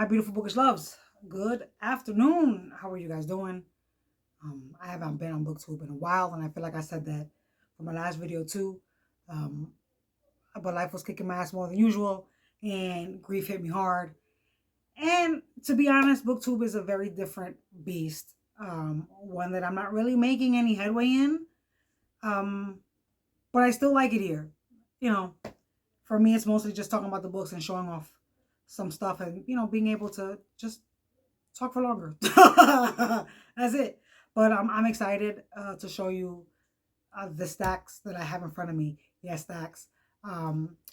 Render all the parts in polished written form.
My beautiful bookish loves, good afternoon. How are you guys doing? I haven't been on booktube in a while, and I feel like I said that for my last video too. But life was kicking my ass more than usual, and grief hit me hard. And to be honest, booktube is a very different beast. One that I'm not really making any headway in. But I still like it here. You know, for me, it's mostly just talking about the books and showing off some stuff and, being able to just talk for longer. That's it. But I'm excited to show you the stacks that I have in front of me. Yes, stacks.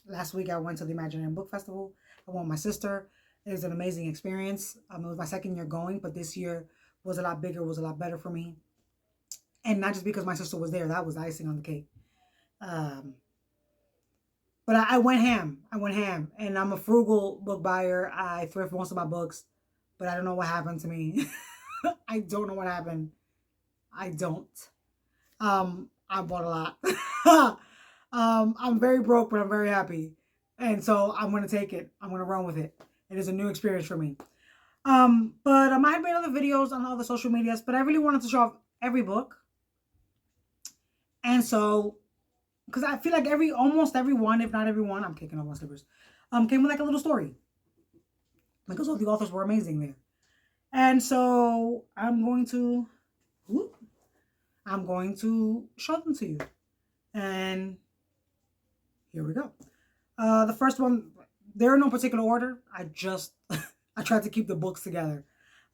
Last week I went to the Imaginarium Book Festival. I went with my sister. It was an amazing experience. It was my second year going, but this year was a lot bigger, was a lot better for me. And not just because my sister was there. That was icing on the cake. But I went ham. And I'm a frugal book buyer. I thrift most of my books. But I don't know what happened to me. I don't know what happened. I don't. I bought a lot. I'm very broke, but I'm very happy. And so I'm going to take it. I'm going to run with it. It is a new experience for me. But I might have made other videos on all the social medias, but I really wanted to show off every book. And so, because I feel like almost every one, if not every one, I'm kicking off my slippers, came with like a little story. Because all the authors were amazing there. And so I'm going to show them to you. And here we go. The first one, they're in no particular order. I tried to keep the books together.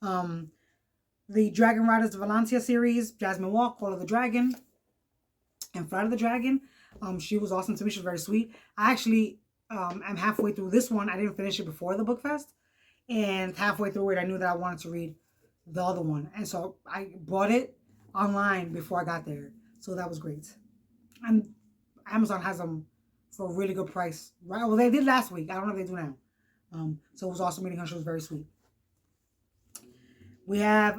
The Dragon Riders of Elantia series, Jasmine Walk, Call of the Dragon, and Flight of the Dragon. She was awesome to me. She was very sweet. I actually am halfway through this one. I didn't finish it before the book fest. And halfway through it, I knew that I wanted to read the other one. And so I bought it online before I got there. So that was great. And Amazon has them for a really good price. Right? Well, they did last week. I don't know if they do now. So it was awesome meeting her. She was very sweet. We have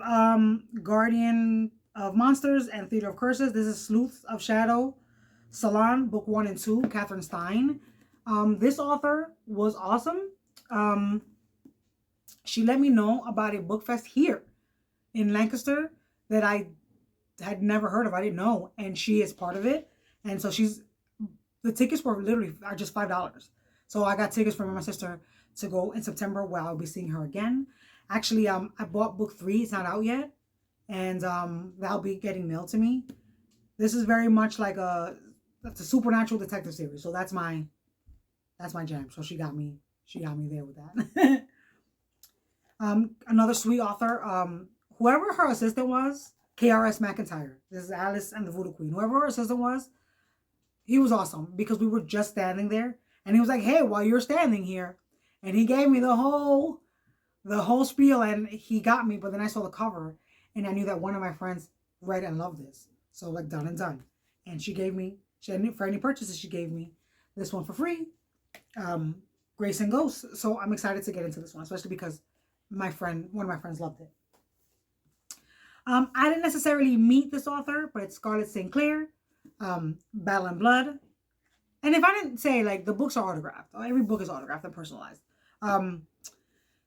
Guardian of Monsters and Theater of Curses. This is Sleuths of Shadow, Salon, book 1 and 2, Catherine Stine. This author was awesome. She let me know about a book fest here in Lancaster that I had never heard of. I didn't know. And she is part of it. And so the tickets were literally just $5. So I got tickets from my sister to go in September where I'll be seeing her again. Actually, I bought book 3. It's not out yet. And that'll be getting mailed to me. This is very much like that's a supernatural detective series. So that's my jam. So she got me there with that. Another sweet author, whoever her assistant was, K.R.S. McEntire. This is Alice and the Voodoo Queen. Whoever her assistant was, he was awesome because we were just standing there. And he was like, hey, while you're standing here. And he gave me the whole spiel and he got me. But then I saw the cover and I knew that one of my friends read and loved this. So like done and done. And for any purchases, she gave me this one for free. Grace and Ghosts. So I'm excited to get into this one, especially because one of my friends loved it. I didn't necessarily meet this author, but it's Scarlett St. Clair, Battle and Blood. And if I didn't say, like, the books are autographed. Every book is autographed and personalized.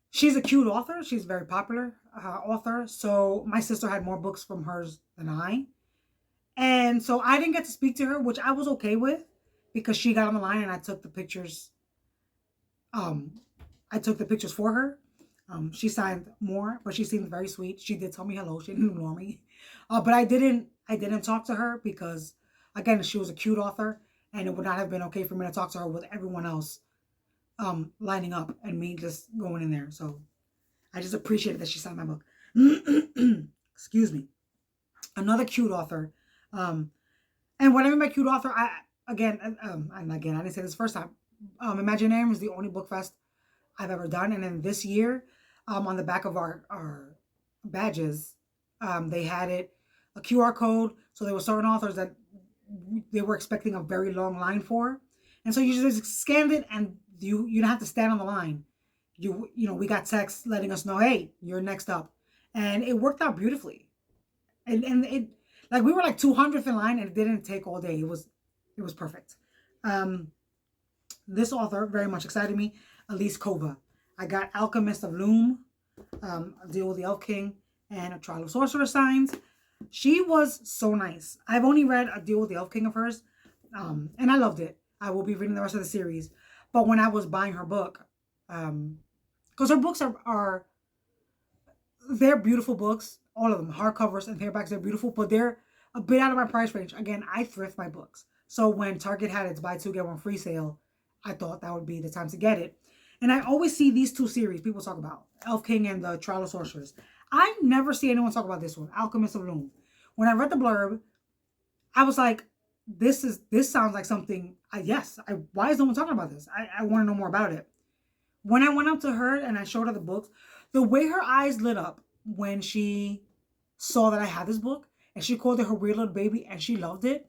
She's a cute author. She's a very popular author. So my sister had more books from hers than I. And so I didn't get to speak to her, which I was okay with because she got on the line and I took the pictures. I took the pictures for her. She signed more, but she seemed very sweet. She did tell me hello. She didn't ignore me. But I didn't talk to her because, again, she was a cute author. And it would not have been okay for me to talk to her with everyone else lining up and me just going in there. So I just appreciated that she signed my book. Excuse me. Another cute author. And what I mean by cute author, I didn't say this first time. Imaginarium is the only book fest I've ever done. And then this year, on the back of our badges, they had a QR code. So there were certain authors that they were expecting a very long line for. And so you just scanned it and you don't have to stand on the line. We got text letting us know, hey, you're next up. And it worked out beautifully. And it, like, we were like 200th in line and it didn't take all day. It was perfect. This author very much excited me. Elise Kova. I got Alchemist of Loom, A Deal with the Elf King, and A Trial of Sorcerer Signs. She was so nice. I've only read A Deal with the Elf King of hers, and I loved it. I will be reading the rest of the series. But when I was buying her book, because her books they're beautiful books, all of them, hardcovers and paperbacks, they're beautiful, but they're a bit out of my price range. Again, I thrift my books. So when Target had its buy two, get one free sale, I thought that would be the time to get it. And I always see these two series people talk about, Elf King and the Trial of Sorcerers. I never see anyone talk about this one, Alchemist of Loom. When I read the blurb, I was like, this sounds like something, why is no one talking about this? I want to know more about it. When I went up to her and I showed her the books, the way her eyes lit up when she saw that I had this book, and she called it her weird little baby, and she loved it.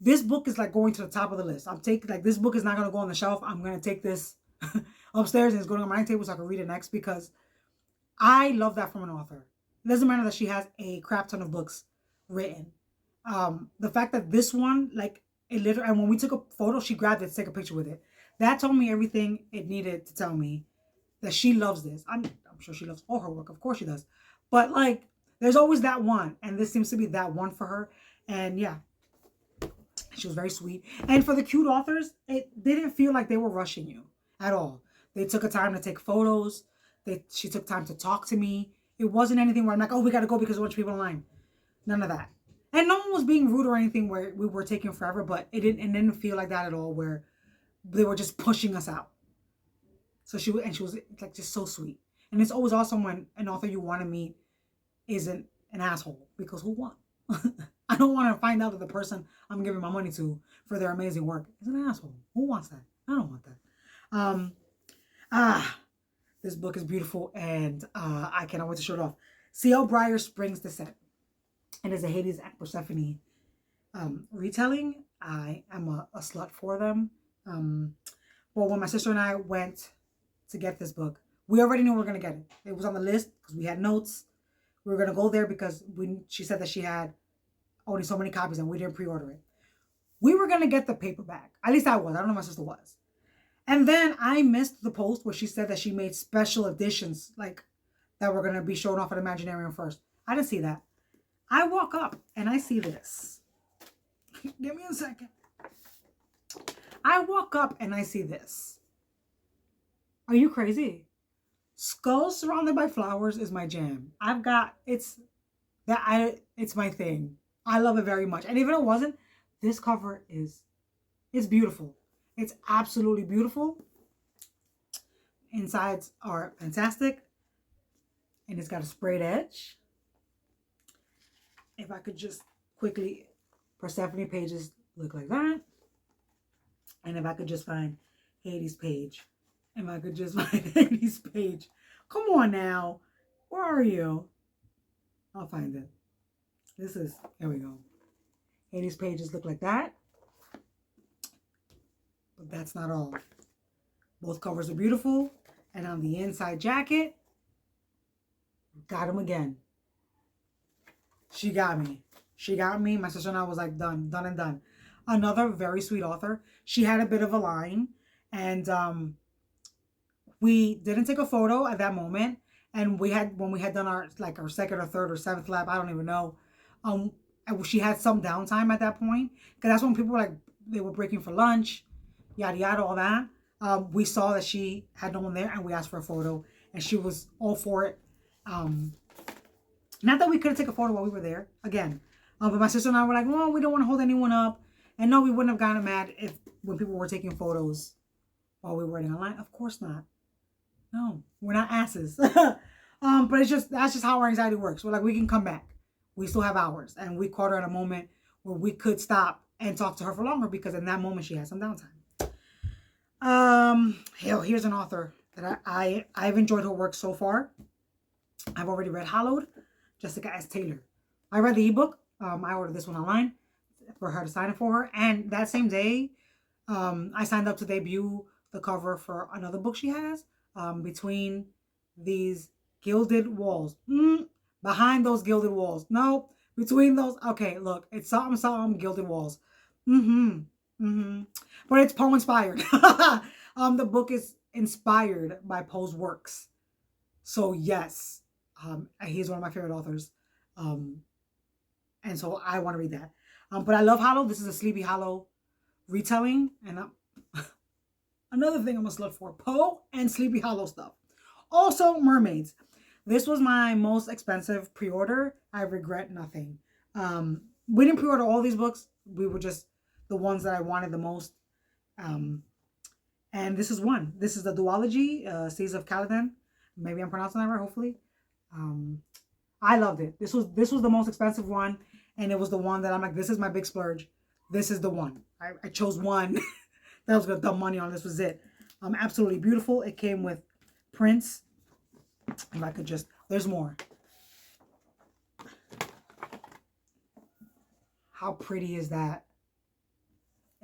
This book is like going to the top of the list. This book is not going to go on the shelf. I'm going to take this upstairs and it's going on my table so I can read it next, because I love that from an author. It doesn't matter that she has a crap ton of books written. The fact that this one, and when we took a photo, she grabbed it to take a picture with it. That told me everything it needed to tell me, that she loves this. I'm sure she loves all her work. Of course she does. But there's always that one. And this seems to be that one for her. And yeah, she was very sweet. And for the cute authors, it didn't feel like they were rushing you at all. They took a time to take photos. She took time to talk to me. It wasn't anything where I'm like, oh, we got to go because there's a bunch of people in line. None of that. And no one was being rude or anything where we were taking forever, but it didn't feel like that at all, where they were just pushing us out. So she was just so sweet. And it's always awesome when an author you want to meet isn't an asshole, because who won? I don't want to find out that the person I'm giving my money to for their amazing work is an asshole. Who wants that? I don't want that. This book is beautiful, and I cannot wait to show it off. C.L. Briar Springs Descent. It is a Hades and Persephone retelling. I am a slut for them. Well, when my sister and I went to get this book, we already knew we were going to get it. It was on the list because we had notes. We were going to go there because she said that she had only so many copies and we didn't pre-order it. We were going to get the paperback. At least I was. I don't know if my sister was. And then I missed the post where she said that she made special editions that were going to be shown off at Imaginarium first. I didn't see that. I walk up and I see this. Give me a second. I walk up and I see this. Are you crazy? Skulls surrounded by flowers is my jam. It's my thing. I love it very much. And even if it wasn't, this cover is beautiful. It's absolutely beautiful. Insides are fantastic. And it's got a sprayed edge. If I could just quickly, Persephone pages look like that. And if I could just find Hades' page. If I could just find Hades' page. Come on now. Where are you? I'll find it. Here we go. Hades' pages look like that. But that's not all. Both covers are beautiful. And on the inside jacket, got him again. She got me. She got me. My sister and I was like, done and done. Another very sweet author. She had a bit of a line. And we didn't take a photo at that moment. And when we had done our second or third or seventh lap, I don't even know. She had some downtime at that point. Because that's when people were they were breaking for lunch. Yada yada, all that. We saw that she had no one there and we asked for a photo. And she was all for it. Not that we couldn't take a photo while we were there, again. But my sister and I were like, well, we don't want to hold anyone up. And no, we wouldn't have gotten mad when people were taking photos while we were waiting online. Of course not. No, we're not asses. But that's just how our anxiety works. We're like, we can come back. We still have hours. And we caught her at a moment where we could stop and talk to her for longer because in that moment she had some downtime. Here's an author that I've enjoyed her work so far. I've already read Hallowed, Jessica S. Taylor. I read the ebook. I ordered this one online for her to sign it for her. And that same day, I signed up to debut the cover for another book she has, Between These Gilded Walls. Behind those gilded walls. No, between those. Okay, look, it's something gilded walls. But it's poem inspired. The book is inspired by Poe's works. So yes, he's one of my favorite authors. And so I want to read that. But I love Hallowed. This is a Sleepy Hollow retelling. And another thing I'm a slut for, Poe and Sleepy Hollow stuff. Also, mermaids. This was my most expensive pre-order. I regret nothing. We didn't pre-order all these books. We were just the ones that I wanted the most. And this is one. This is the duology, Seas of Caladhan. Maybe I'm pronouncing that right, hopefully. I loved it. This was the most expensive one, and it was the one that I'm like, this is my big splurge. This is the one. I chose one that I was gonna dump money on. This was it. Absolutely beautiful. It came with prints. If I could just, there's more. How pretty is that?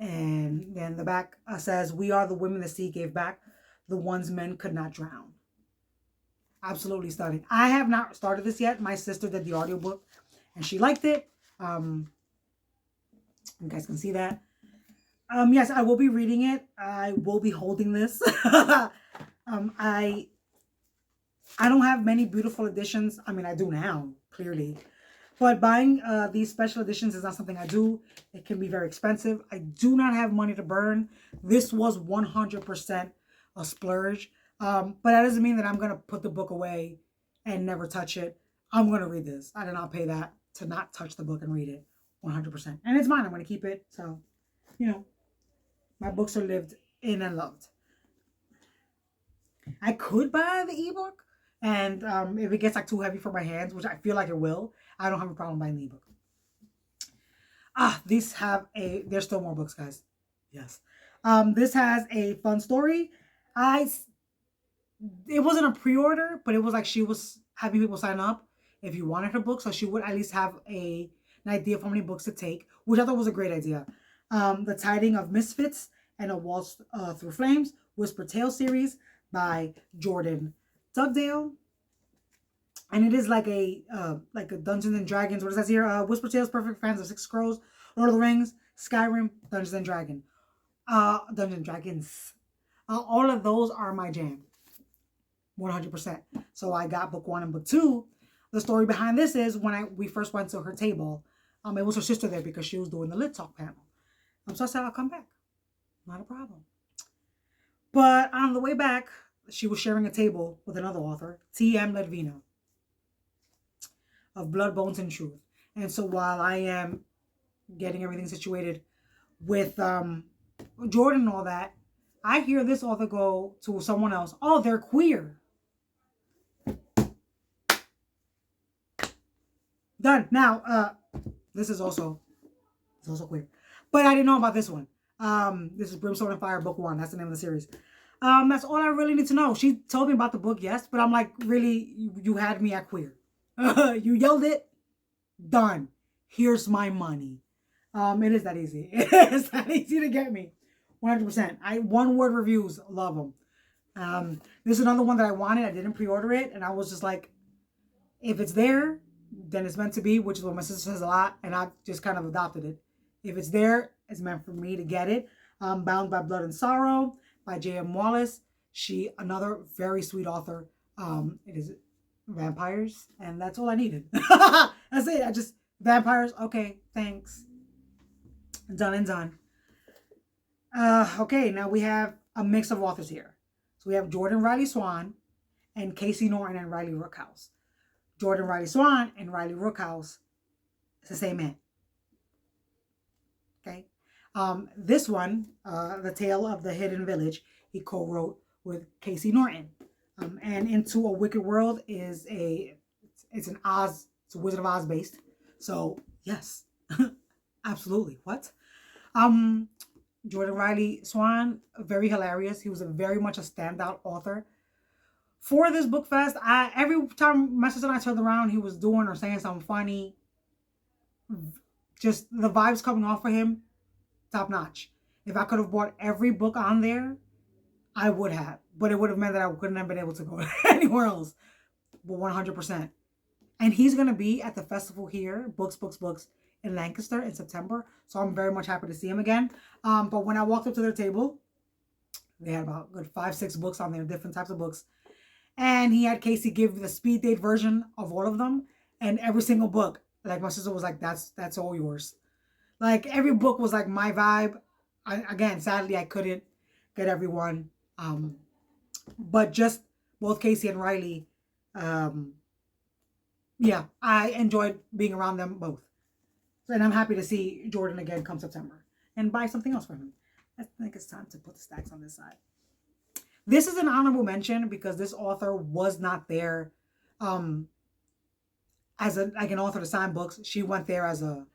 And then the back says, "We are the women the sea gave back, the ones men could not drown." Absolutely stunning. I have not started this yet. My sister did the audiobook and she liked it. You guys can see that. Yes, I will be reading it. I will be holding this. I don't have many beautiful editions. I mean, I do now, clearly. But buying these special editions is not something I do. It can be very expensive. I do not have money to burn. This was 100% a splurge. But that doesn't mean that I'm going to put the book away and never touch it. I'm going to read this. I did not pay that to not touch the book and read it 100%. And it's mine. I'm going to keep it. So, you know, my books are lived in and loved. I could buy the ebook. And if it gets like too heavy for my hands, which I feel like it will, I don't have a problem buying the ebook. These have there's still more books, guys. Yes. This has a fun story. It wasn't a pre-order, but it was like she was having people sign up if you wanted her book. So she would at least have an idea of how many books to take, which I thought was a great idea. The Tiding of Misfits and a Waltz Through Flames, Whispered Tale series by Jordan Dugdale. And it is like a Dungeons and Dragons. What does that say here? Whispered Tales, Perfect Fans of Six Scrolls, Lord of the Rings, Skyrim, Dungeons and Dragons. Dungeons and Dragons. All of those are my jam. 100%. So I got book 1 and book 2. The story behind this is when we first went to her table, it was her sister there because she was doing the Lit Talk panel. So I said, I'll come back. Not a problem. But on the way back, she was sharing a table with another author, T.M. Ledvina, of Blood, Bones, and Truth. And so while I am getting everything situated with Jordan and all that, I hear this author go to someone else, "Oh, they're queer." Done. Now, this is also queer. But I didn't know about this one. This is Brimstone and Fire, book 1. That's the name of the series. That's all I really need to know. She told me about the book, yes, but I'm like, really, you had me at queer. You yelled it. Done. Here's my money. It is that easy. It is that easy to get me. 100%. One-word reviews, love them. This is another one that I wanted. I didn't pre-order it, and I was just like, if it's there, then it's meant to be, which is what my sister says a lot, and I just kind of adopted it. If it's there, it's meant for me to get it. Bound by Blood and Sorrow by J.M. Wallace. Another very sweet author. It is vampires, and that's all I needed. That's it. Vampires. Okay, thanks. Done and done. Okay, now we have a mix of authors here. So we have Jordan Riley Swan and Casey Norton and Riley Rookhouse. Jordan Riley Swan and Riley Rookhouse, it's the same man. Okay. This one, The Tale of the Hidden Village, he co-wrote with Casey Norton. And Into a Wicked World is it's a Wizard of Oz based. So yes, absolutely. What? Jordan Riley Swan, very hilarious. He was very much a standout author. For this book fest, every time my sister and I turned around, he was doing or saying something funny. Just the vibes coming off of him, top notch. If I could have bought every book on there, I would have. But it would have meant that I couldn't have been able to go anywhere else. But 100%. And he's going to be at the festival here, Books, in Lancaster in September. So I'm very much happy to see him again. But when I walked up to their table, They had about good 5-6 books on there, different types of books. And he had Casey give the speed date version of all of them. And every single book, like my sister was like, that's all yours. Like every book was like my vibe. Again, sadly, I couldn't get everyone. But just both Casey and Riley, yeah, I enjoyed being around them both. And I'm happy to see Jordan again come September and buy something else for him. I think it's time to put the stacks on this side. This is an honorable mention because this author was not there as an author to sign books. She went there as a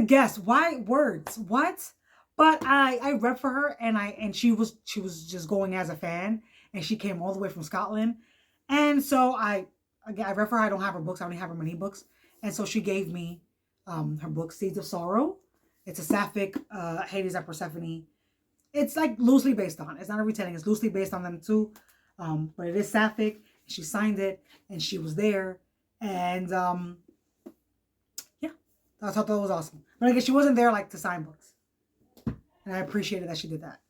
guest. Why words? What? But I read for her and she was just going as a fan, and she came all the way from Scotland. And so I read for her. I don't have her books. I only have her mini books. And so she gave me her book, Seeds of Sorrow. It's a sapphic Hades and Persephone. It's like loosely based on. It's not a retelling. It's loosely based on them too. But it is sapphic. She signed it and she was there. And yeah, I thought that was awesome. But I guess she wasn't there like to sign books. And I appreciated that she did that.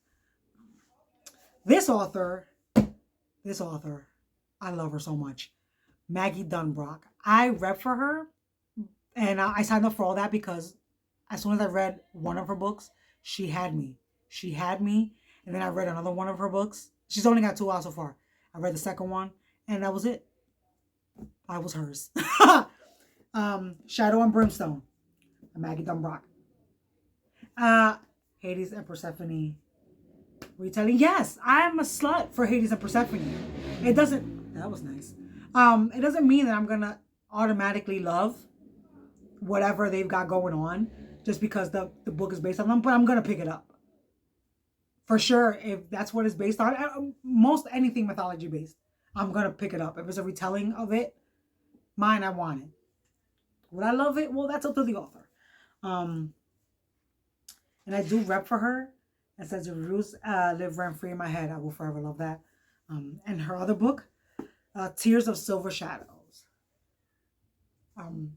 This author, I love her so much. Magaidh Dunbroch. I read for her and I signed up for all that because as soon as I read one of her books, she had me. She had me. And then I read another one of her books. She's only got 2 out so far. I read the second one and that was it. I was hers. Shadow and Brimstone. Magaidh Dunbroch. Hades and Persephone retelling. Yes, I'm a slut for Hades and Persephone. It doesn't, that was nice. It doesn't mean that I'm gonna automatically love whatever they've got going on just because the book is based on them, but I'm gonna pick it up. For sure, if that's what it's based on, most anything mythology based, I'm gonna pick it up. If it's a retelling of it, mine, I want it. Would I love it? Well, that's up to the author. And I do rep for her. It says the reviews live rent free in my head. I will forever love that. And her other book, Tears of Silver Shadows.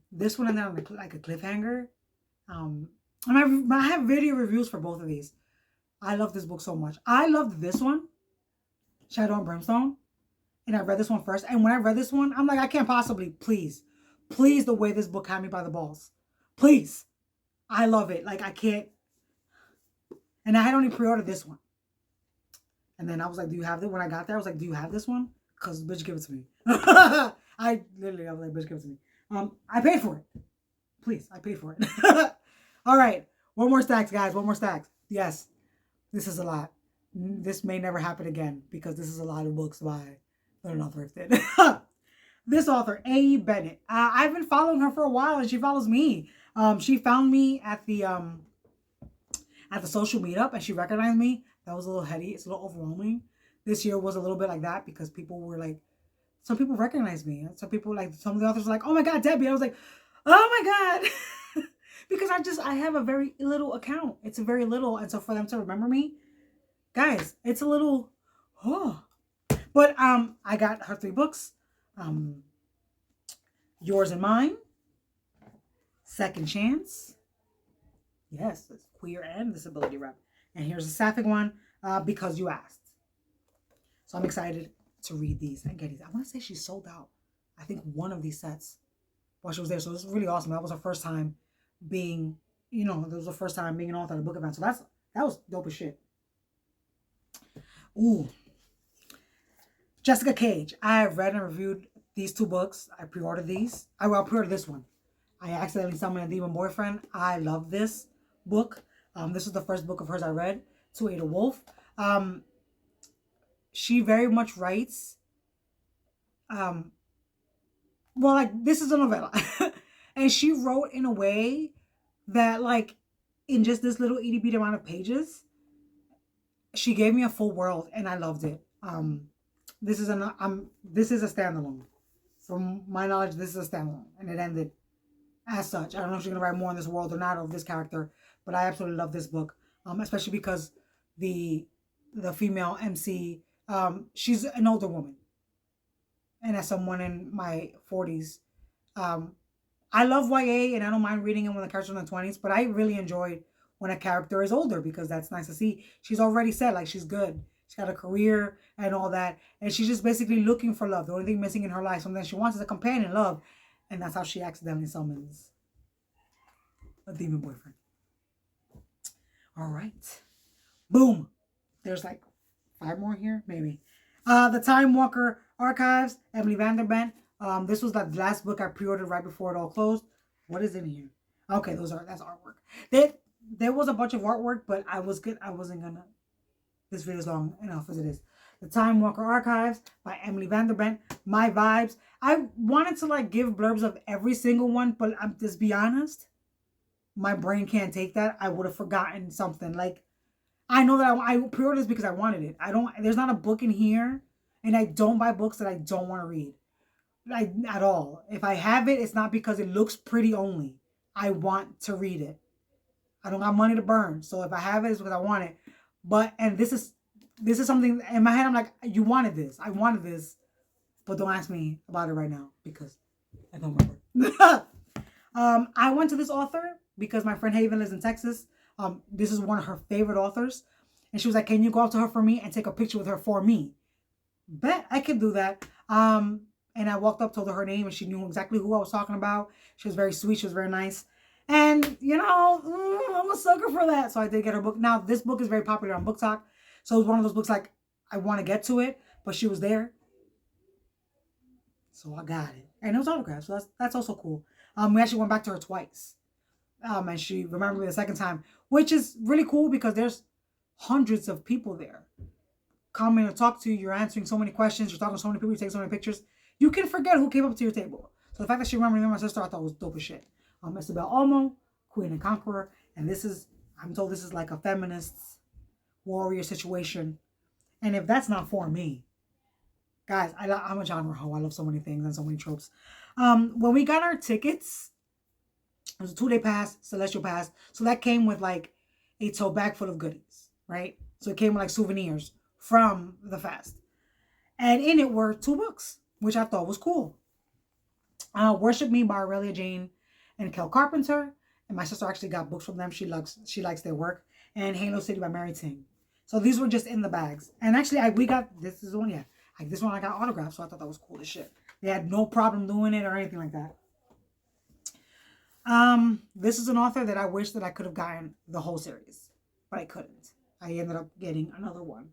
This one ended on like a cliffhanger. And I have video reviews for both of these. I love this book so much. I loved this one, Shadow and Brimstone. And I read this one first. And when I read this one, I'm like, I can't possibly, please, the way this book had me by the balls. Please. I love it. Like, I can't. And I had only pre-ordered this one. And then I was like, do you have it? When I got there, I was like, do you have this one? Because bitch, give it to me. I was like, bitch, give it to me. I paid for it. Please, I paid for it. All right. One more stacks, guys. One more stacks. Yes. This is a lot. This may never happen again because this is a lot of books by They're Not Thrifted. This author, A. Bennett. I've been following her for a while and she follows me. She found me at the social meetup and she recognized me. That was a little heady. It's a little overwhelming. This year was a little bit like that because people were like, some people recognized me. Some people like, some of the authors were like, oh my God, Debbie. I was like, oh my God. Because I have a very little account. It's a very little. And so for them to remember me, guys, it's a little, oh. But I got her 3 books. Yours and Mine. Second Chance. Yes, it's queer and disability rep. And here's the sapphic one, Because You Asked. So I'm excited to read these and get these. I want to say she sold out, I think, one of these sets while she was there. So this is really awesome. That was her first time being, that was the first time being an author at a book event. So that was dope as shit. Ooh. Jessica Cage. I have read and reviewed these 2 books. I pre-ordered these. I pre-ordered this one. I accidentally summoned a demon boyfriend. I love this book. This is the first book of hers I read, To Aid a Wolf. She very much writes, well, like, this is a novella. And she wrote in a way that, like, in just this little itty bitty amount of pages, she gave me a full world and I loved it. This is a standalone. From my knowledge, this is a standalone. And it ended as such. I don't know if she's going to write more in this world or not of this character, but I absolutely love this book. Especially because the female MC, she's an older woman. And as someone in my 40s, I love YA and I don't mind reading it when the characters are in the 20s, but I really enjoyed when a character is older, because that's nice to see. She's already said, like, she's good. She's got a career and all that. And she's just basically looking for love. The only thing missing in her life, something she wants is a companion, love. And that's how she accidentally summons a demon boyfriend. All right. Boom. There's like 5 more here, maybe. The Timewalker Archives, Emily VanderBent. This was the last book I pre-ordered right before it all closed. What is in here? Okay, that's artwork. There was a bunch of artwork, but I wasn't gonna. This video is long enough as it is. The Timewalker Archives by Emily VanderBent. My vibes. I wanted to like give blurbs of every single one, but I'm just be honest. My brain can't take that. I would have forgotten something. Like, I know that I pre-ordered this because I wanted it. There's not a book in here, and I don't buy books that I don't want to read. At all. If I have it, it's not because it looks pretty only. I want to read it. I don't have money to burn. So if I have it, it's because I want it. And this is something in my head. I'm like, you wanted this. I wanted this. But don't ask me about it right now because I don't remember. I went to this author because my friend Haven lives in Texas. This is one of her favorite authors. And she was like, can you go up to her for me and take a picture with her for me? Bet I could do that. And I walked up, told her name, and she knew exactly who I was talking about. She was very sweet. She was very nice. And, you know, I'm a sucker for that. So I did get her book. Now, this book is very popular on BookTok. So it was one of those books like, I want to get to it, but she was there. So I got it. And it was autographed. So that's also cool. We actually went back to her twice. And she remembered me the second time, which is really cool because there's hundreds of people there. Coming to talk to you. You're answering so many questions. You're talking to so many people. You take so many pictures. You can forget who came up to your table. So the fact that she remembered me and my sister, I thought was dope as shit. Isabelle Olmo, Queen and Conqueror. And I'm told this is like a feminist warrior situation. And if that's not for me, guys, I'm a genre hoe. I love so many things and so many tropes. When we got our tickets, it was a 2-day pass, celestial pass. So that came with like a tote bag full of goodies, right? So it came with like souvenirs from the fest. And in it were 2 books, which I thought was cool. Worship Me by Aurelia Jane and Kel Carpenter. And my sister actually got books from them. She likes their work. And Halo City by Mary Ting. So these were just in the bags. And actually, we got, this is the one, yeah. Like this one I got autographed, so I thought that was cool as shit. They had no problem doing it or anything like that. This is an author that I wish that I could have gotten the whole series. But I couldn't. I ended up getting another one.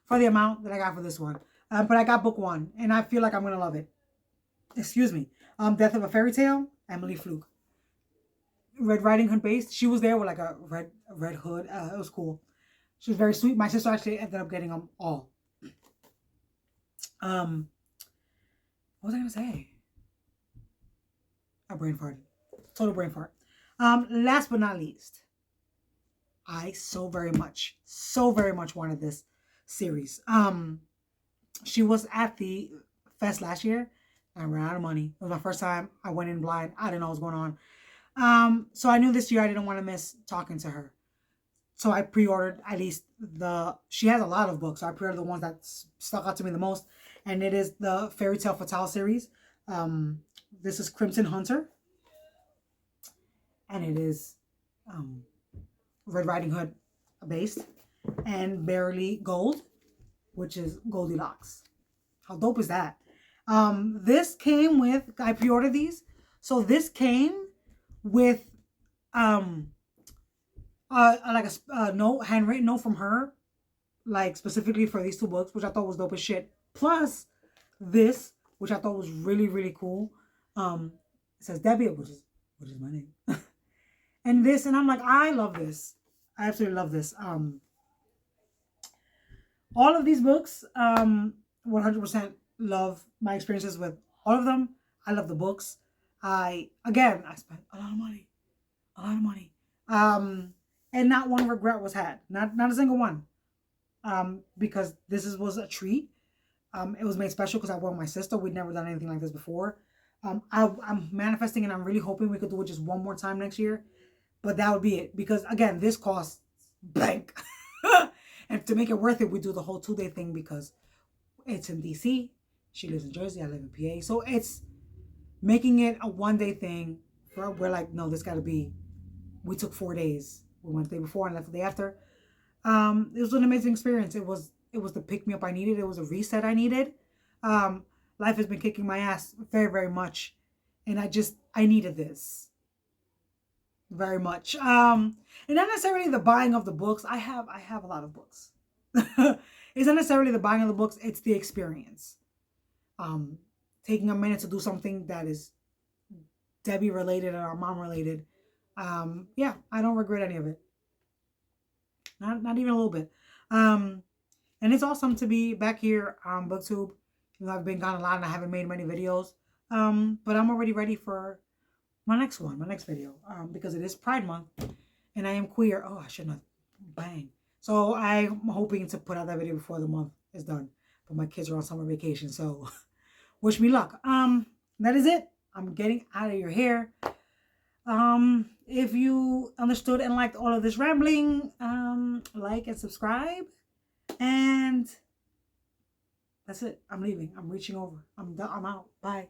For the amount that I got for this one. But I got book 1, and I feel like I'm going to love it. Excuse me. Death of a Fairy Tale, Emily Fluke. Red Riding Hood based. She was there with like a red hood. It was cool. She was very sweet. My sister actually ended up getting them all. What was I going to say? A brain fart. Total brain fart. Last but not least, I so very much wanted this series. She was at the fest last year. I ran out of money. It was my first time. I went in blind. I didn't know what was going on. So I knew this year I didn't want to miss talking to her. So I pre-ordered at least she has a lot of books. So I pre-ordered the ones that stuck out to me the most. And it is the Fairy Tale Fatale series. This is Crimson Hunter. And it is Red Riding Hood based. And Barely Gold, which is Goldilocks. How dope is that? This came with, I pre-ordered these. So this came with like a note, handwritten note from her, like specifically for these 2 books, which I thought was dope as shit. Plus this, which I thought was really, really cool. It says Debbie, which is my name. And this, and I'm like, I love this. I absolutely love this. All of these books, 100% love my experiences with all of them. I love the books. I spent a lot of money. And not one regret was had. Not a single one. Because this was a treat. It was made special because I went with my sister. We'd never done anything like this before. I'm manifesting and I'm really hoping we could do it just one more time next year. But that would be it. Because again, this costs blank. And to make it worth it, we do the whole 2-day thing because it's in DC. She lives in Jersey. I live in PA. So it's making it a 1-day thing. We're like, no, this got to be We took 4 days. We went the day before and left the day after. It was an amazing experience. It was the pick-me-up I needed. It was a reset I needed. Life has been kicking my ass very, very much. And I needed this. Very much. And not necessarily the buying of the books. I have a lot of books. It's not necessarily the buying of the books. It's the experience. Taking a minute to do something that is Debbie related and our mom related. Yeah, I don't regret any of it. Not even a little bit. And it's awesome to be back here on BookTube. You know, I've been gone a lot and I haven't made many videos. But I'm already ready for my next video. Because it is Pride Month and I am queer. Oh, I shouldn't have. Bang. So I'm hoping to put out that video before the month is done. But my kids are on summer vacation, so wish me luck. That is it. I'm getting out of your hair. If you understood and liked all of this rambling, like and subscribe. And that's it. I'm leaving. I'm reaching over. I'm out. Bye.